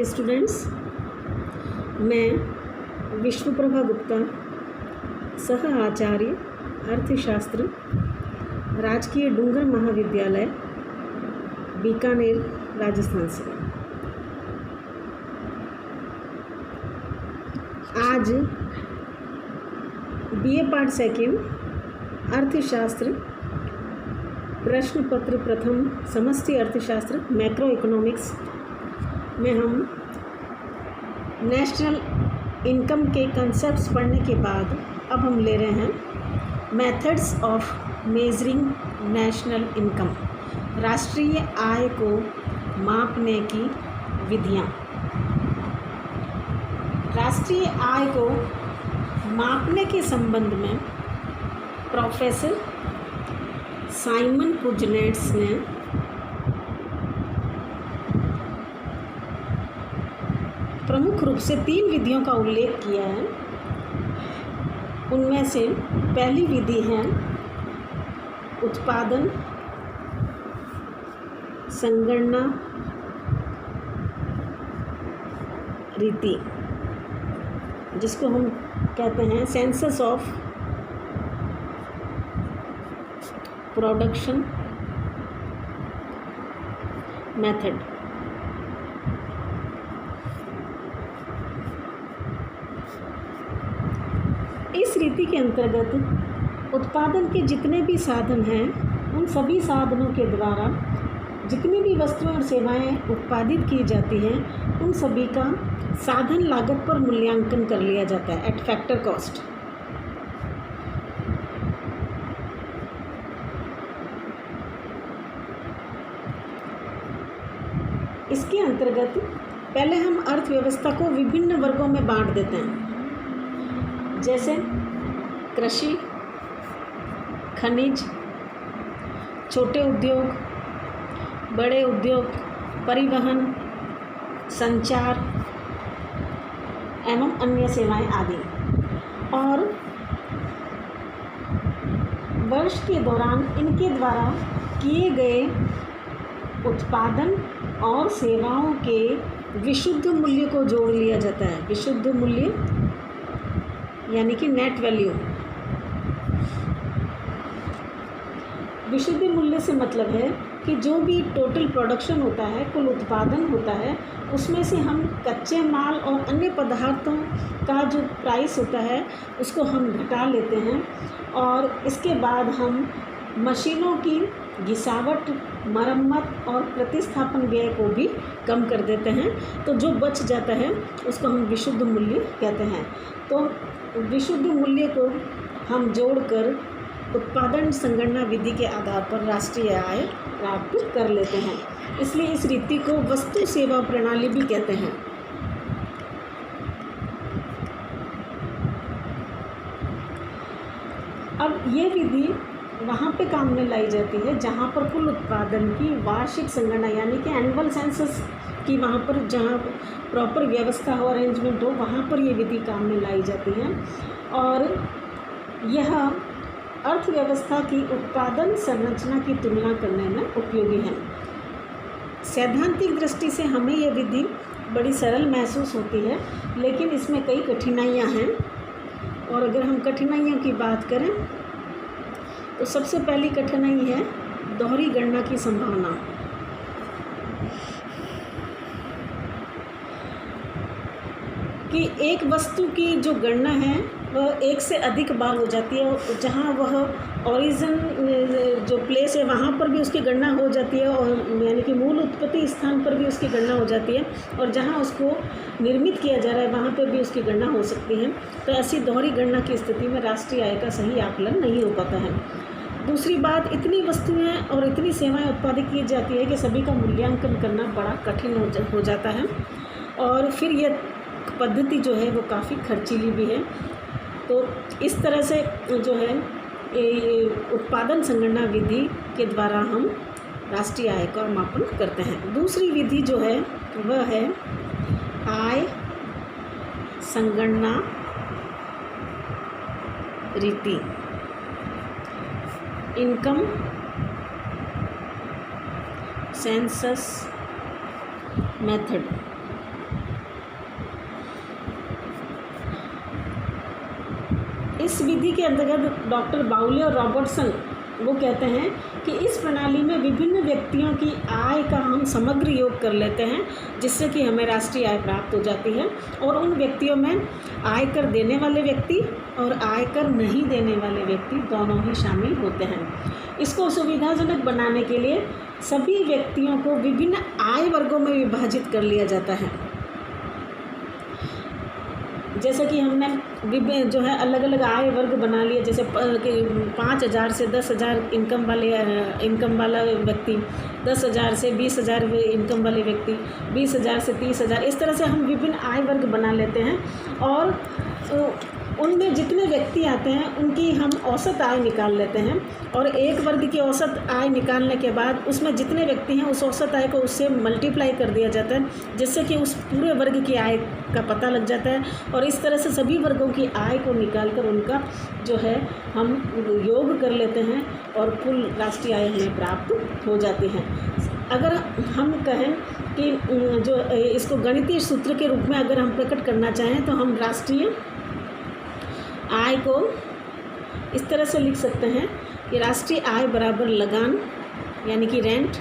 Students, मैं विश्वप्रभा गुप्ता, सह आचार्य अर्थशास्त्र, राजकीय डूंगर महाविद्यालय, बीकानेर, राजस्थान से आज बीए पार्ट सेकेंड अर्थशास्त्र प्रश्न पत्र प्रथम समष्टि अर्थशास्त्र मैक्रो इकोनॉमिक्स में हम नेशनल इनकम के कंसेप्ट्स पढ़ने के बाद अब हम ले रहे हैं methods of measuring national income, राष्ट्रीय आय को मापने की विधियाँ। राष्ट्रीय आय को मापने के संबंध में प्रोफेसर साइमन पुजनेट्स ने प्रमुख रूप से 3 विधियों का उल्लेख किया है। उनमें से पहली विधि है उत्पादन संगणना रीति, जिसको हम कहते हैं सेंसस ऑफ प्रोडक्शन मेथड। इस रीति के अंतर्गत उत्पादन के जितने भी साधन हैं, उन सभी साधनों के द्वारा जितनी भी वस्तुएं और सेवाएं उत्पादित की जाती हैं, उन सभी का साधन लागत पर मूल्यांकन कर लिया जाता है एट फैक्टर कॉस्ट। इसके अंतर्गत पहले हम अर्थव्यवस्था को विभिन्न वर्गों में बांट देते हैं, जैसे कृषि, खनिज, छोटे उद्योग, बड़े उद्योग, परिवहन, संचार एवं अन्य सेवाएं आदि। और वर्ष के दौरान इनके द्वारा किए गए उत्पादन और सेवाओं के विशुद्ध मूल्य को जोड़ लिया जाता है। विशुद्ध मूल्य यानी कि नेट वैल्यू। विशुद्ध मूल्य से मतलब है कि जो भी टोटल प्रोडक्शन होता है, कुल उत्पादन होता है, उसमें से हम कच्चे माल और अन्य पदार्थों का जो प्राइस होता है उसको हम घटा लेते हैं, और इसके बाद हम मशीनों की घिसावट, मरम्मत और प्रतिस्थापन व्यय को भी कम कर देते हैं। तो जो बच जाता है उसको हम विशुद्ध मूल्य कहते हैं। तो विशुद्ध मूल्य को हम जोड़कर उत्पादन संगणना विधि के आधार पर राष्ट्रीय आय प्राप्त कर लेते हैं। इसलिए इस रीति को वस्तु सेवा प्रणाली भी कहते हैं। अब ये विधि वहाँ पे काम में लाई जाती है जहाँ पर कुल उत्पादन की वार्षिक संगणना यानी कि एनुअल सेंसस की, वहाँ पर जहाँ प्रॉपर व्यवस्था हो, अरेंजमेंट हो, वहाँ पर ये विधि काम में लाई जाती है। और यह अर्थव्यवस्था की उत्पादन संरचना की तुलना करने में उपयोगी है। सैद्धांतिक दृष्टि से हमें यह विधि बड़ी सरल महसूस होती है, लेकिन इसमें कई कठिनाइयाँ हैं। और अगर हम कठिनाइयों की बात करें तो सबसे पहली कठिनाई है दोहरी गणना की संभावना। कि एक वस्तु की जो गणना है वह एक से अधिक बार हो जाती है। जहाँ वह ओरिजिन जो प्लेस है वहाँ पर भी उसकी गणना हो जाती है, और यानी कि मूल उत्पत्ति स्थान पर भी उसकी गणना हो जाती है, और जहाँ उसको निर्मित किया जा रहा है वहाँ पर भी उसकी गणना हो सकती है। तो ऐसी दोहरी गणना की स्थिति में राष्ट्रीय आय का सही आकलन नहीं हो पाता है। दूसरी बात, इतनी वस्तुएं और इतनी सेवाएं उत्पादित की जाती है कि सभी का मूल्यांकन करना बड़ा कठिन हो जाता है, और फिर यह पद्धति जो है वो काफ़ी खर्चीली भी है। तो इस तरह से जो है उत्पादन संगणना विधि के द्वारा हम राष्ट्रीय आय का मापन करते हैं। दूसरी विधि जो है वह है आय संगणना रीति, इनकम सेंसस मेथड। इस विधि के अंतर्गत डॉक्टर बाउले और रॉबर्टसन वो कहते हैं कि इस प्रणाली में विभिन्न व्यक्तियों की आय का हम समग्र योग कर लेते हैं, जिससे कि हमें राष्ट्रीय आय प्राप्त हो जाती है। और उन व्यक्तियों में आयकर देने वाले व्यक्ति और आयकर नहीं देने वाले व्यक्ति दोनों ही शामिल होते हैं। इसको सुविधाजनक बनाने के लिए सभी व्यक्तियों को विभिन्न आय वर्गों में विभाजित कर लिया जाता है। जैसे कि हमने जो है अलग अलग आय वर्ग बना लिए, जैसे 5,000 से 10,000 इनकम वाला व्यक्ति, 10,000 से 20,000 इनकम वाले व्यक्ति, 20,000 से 30,000, इस तरह से हम विभिन्न आय वर्ग बना लेते हैं। और उनमें जितने व्यक्ति आते हैं उनकी हम औसत आय निकाल लेते हैं, और एक वर्ग की औसत आय निकालने के बाद उसमें जितने व्यक्ति हैं उस औसत आय को उससे मल्टीप्लाई कर दिया जाता है, जिससे कि उस पूरे वर्ग की आय का पता लग जाता है। और इस तरह से सभी वर्गों की आय को निकालकर उनका जो है हम योग कर लेते हैं और कुल राष्ट्रीय आय हमें प्राप्त हो जाती है। अगर हम कहें कि जो इसको गणितीय सूत्र के रूप में अगर हम प्रकट करना चाहें तो हम राष्ट्रीय आय को इस तरह से लिख सकते हैं कि राष्ट्रीय आय बराबर लगान यानी कि रेंट,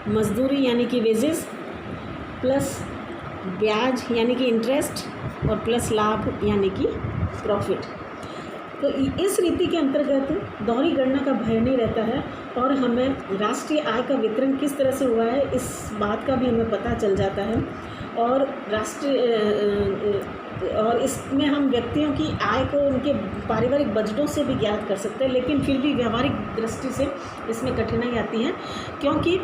मजदूरी यानी कि वेजेस, प्लस ब्याज यानी कि इंटरेस्ट, और प्लस लाभ यानी कि प्रॉफिट। तो इस रीति के अंतर्गत दोहरी गणना का भय नहीं रहता है, और हमें राष्ट्रीय आय का वितरण किस तरह से हुआ है इस बात का भी हमें पता चल जाता है। और इसमें हम व्यक्तियों की आय को उनके पारिवारिक बजटों से भी ज्ञात कर सकते हैं, लेकिन फिर भी व्यावहारिक दृष्टि से इसमें कठिनाई आती है, क्योंकि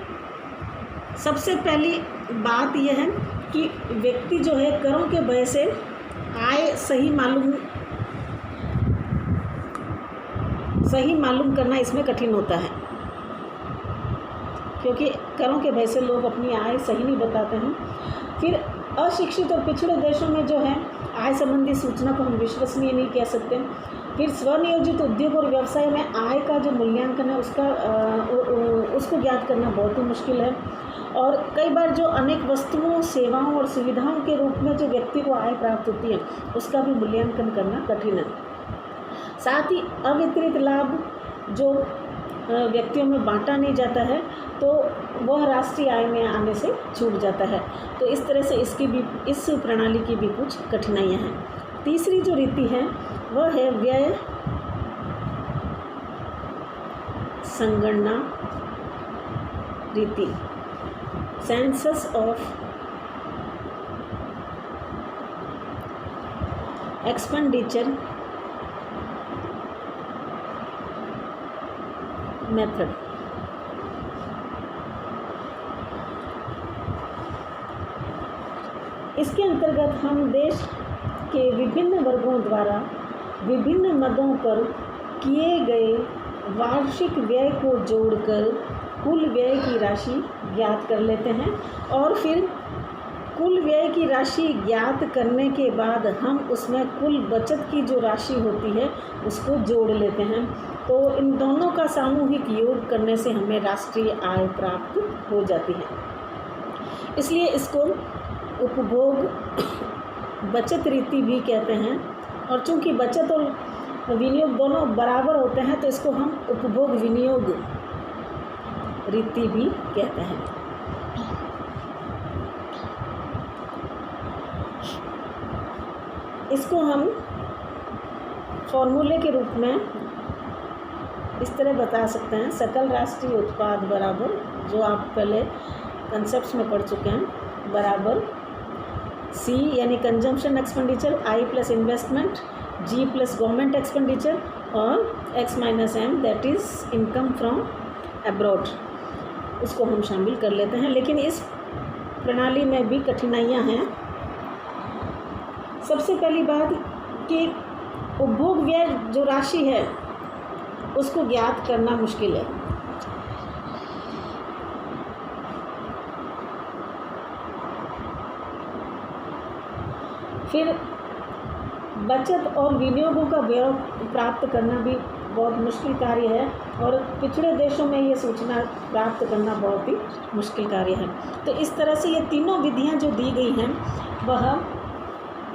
सबसे पहली बात यह है कि व्यक्ति जो है करों के भय से आय सही मालूम करना इसमें कठिन होता है, क्योंकि करों के भय से लोग अपनी आय सही नहीं बताते हैं। फिर अशिक्षित और पिछड़े देशों में जो है आय संबंधी सूचना को हम विश्वसनीय नहीं कह सकते। फिर स्वनियोजित उद्योग और व्यवसाय में आय का जो मूल्यांकन है उसको ज्ञात करना बहुत ही मुश्किल है। और कई बार जो अनेक वस्तुओं, सेवाओं और सुविधाओं के रूप में जो व्यक्ति को आय प्राप्त होती है उसका भी मूल्यांकन करना कठिन है। साथ ही अवितरित लाभ जो व्यक्तियों में बांटा नहीं जाता है तो वह राष्ट्रीय आय में आने से छूट जाता है। तो इस तरह से इस प्रणाली की भी कुछ कठिनाइयाँ हैं। तीसरी जो रीति है वह है व्यय संगणना रीति, सेंसस ऑफ एक्सपेंडिचर मेथड। इसके अंतर्गत हम देश के विभिन्न वर्गों द्वारा विभिन्न मदों पर किए गए वार्षिक व्यय को जोड़कर कुल व्यय की राशि ज्ञात कर लेते हैं, और फिर कुल व्यय की राशि ज्ञात करने के बाद हम उसमें कुल बचत की जो राशि होती है उसको जोड़ लेते हैं। तो इन दोनों का सामूहिक योग करने से हमें राष्ट्रीय आय प्राप्त हो जाती है। इसलिए इसको उपभोग बचत रीति भी कहते हैं, और चूंकि बचत और विनियोग दोनों बराबर होते हैं तो इसको हम उपभोग विनियोग रीति भी कहते हैं। इसको हम फॉर्मूले के रूप में इस तरह बता सकते हैं, सकल राष्ट्रीय उत्पाद बराबर, जो आप पहले कंसेप्ट्स में पढ़ चुके हैं, बराबर C यानी consumption expenditure, I plus investment, G plus government expenditure, और X minus M that is income from abroad, उसको हम शामिल कर लेते हैं। लेकिन इस प्रणाली में भी कठिनाइयाँ हैं। सबसे पहली बात कि उपभोग व्यय जो राशि है उसको ज्ञात करना मुश्किल है। फिर बचत और विनियोगों का व्यय प्राप्त करना भी बहुत मुश्किल कार्य है, और पिछड़े देशों में ये सूचना प्राप्त करना बहुत ही मुश्किल कार्य है। तो इस तरह से ये तीनों विधियां जो दी गई हैं वह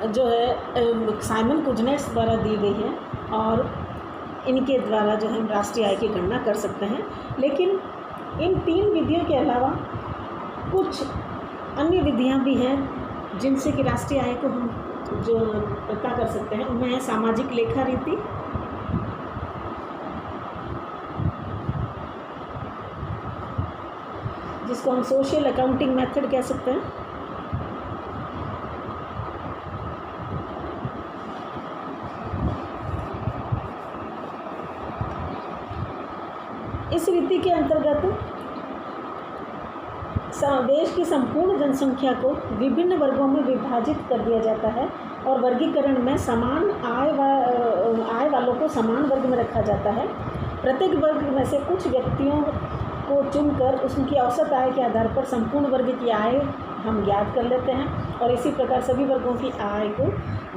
जो है साइमन कुजनेट्स द्वारा दी गई है, और इनके द्वारा जो है हम राष्ट्रीय आय की गणना कर सकते हैं। लेकिन इन 3 विधियों के अलावा कुछ अन्य विधियां भी हैं जिनसे कि राष्ट्रीय आय को हम जो पता कर सकते हैं। उनमें है सामाजिक लेखा रीति, जिसको हम सोशल अकाउंटिंग मेथड कह सकते हैं। इस रीति के अंतर्गत देश की संपूर्ण जनसंख्या को विभिन्न वर्गों में विभाजित कर दिया जाता है और वर्गीकरण में समान आय वालों को समान वर्ग में रखा जाता है। प्रत्येक वर्ग में से कुछ व्यक्तियों को चुनकर उनकी औसत आय के आधार पर संपूर्ण वर्ग की आय हम ज्ञात कर लेते हैं और इसी प्रकार सभी वर्गों की आय को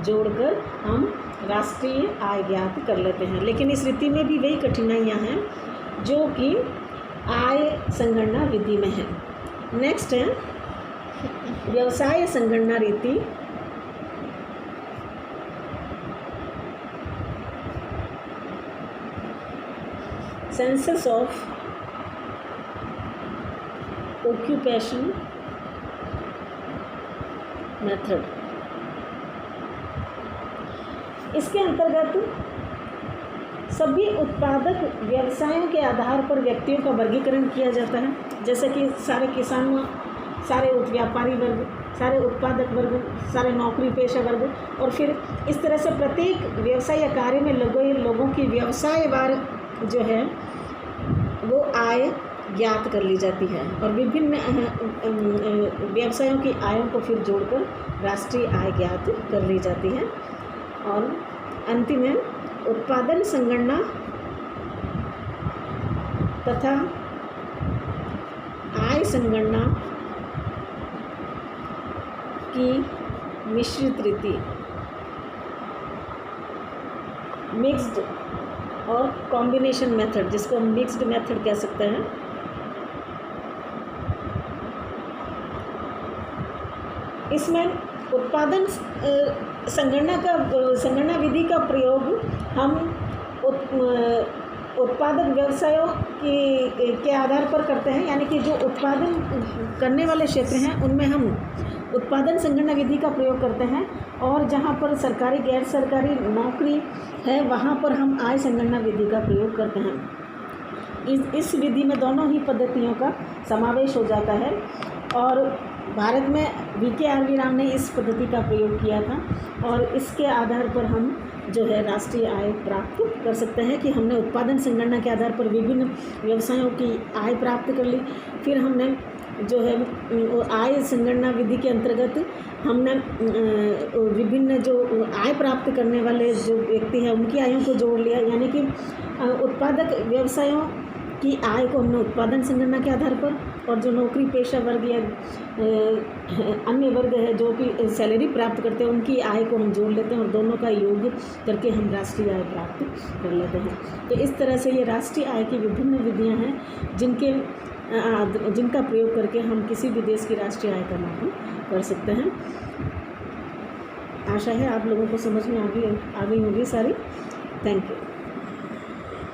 जोड़कर हम राष्ट्रीय आय ज्ञात कर लेते हैं। लेकिन इस रीति में भी वही कठिनाइयाँ हैं जो कि आय संगणना विधि में है। नेक्स्ट है व्यवसाय संगणना रीति। Census of occupation method. इसके अंतर्गत सभी उत्पादक व्यवसायों के आधार पर व्यक्तियों का वर्गीकरण किया जाता है, जैसे कि सारे किसानों, सारे व्यापारी वर्ग, सारे उत्पादक वर्ग, सारे नौकरी पेशा वर्ग, और फिर इस तरह से प्रत्येक व्यवसाय या कार्य में लगे लोगों की व्यवसायवार जो है वो आय ज्ञात कर ली जाती है और विभिन्न व्यवसायों की आयों को फिर जोड़कर राष्ट्रीय आय ज्ञात कर ली जाती है। और अंतिम है उत्पादन संगणना तथा आय संगणना की मिश्रित रीति, मिक्स्ड और कॉम्बिनेशन मेथड, जिसको हम मिक्स्ड मेथड कह सकते हैं। इसमें उत्पादन संगणना विधि का प्रयोग हम उत्पादक व्यवसायों के आधार पर करते हैं, यानी कि जो उत्पादन करने वाले क्षेत्र हैं उनमें हम उत्पादन संगणना विधि का प्रयोग करते हैं, और जहाँ पर सरकारी गैर सरकारी नौकरी है वहाँ पर हम आय संगणना विधि का प्रयोग करते हैं। इस विधि में दोनों ही पद्धतियों का समावेश हो जाता है और भारत में VKRV राव ने इस पद्धति का प्रयोग किया था और इसके आधार पर हम जो है राष्ट्रीय आय प्राप्त कर सकते हैं कि हमने उत्पादन संगणना के आधार पर विभिन्न व्यवसायों की आय प्राप्त कर ली। फिर हमने जो है आय संगणना विधि के अंतर्गत हमने विभिन्न जो आय प्राप्त करने वाले जो व्यक्ति हैं उनकी आयों को जोड़ लिया, यानी कि उत्पादक व्यवसायों की आय को हमने उत्पादन संगणना के आधार पर, और जो नौकरी पेशा वर्ग या अन्य वर्ग है जो कि सैलरी प्राप्त करते हैं उनकी आय को हम जोड़ लेते हैं और दोनों का योग करके हम राष्ट्रीय आय प्राप्त कर लेते हैं। तो इस तरह से ये राष्ट्रीय आय की विभिन्न विधियां हैं जिनका प्रयोग करके हम किसी भी देश की राष्ट्रीय आय का मापन कर सकते हैं। आशा है आप लोगों को समझ में आ गई होगी सारी। Thank you.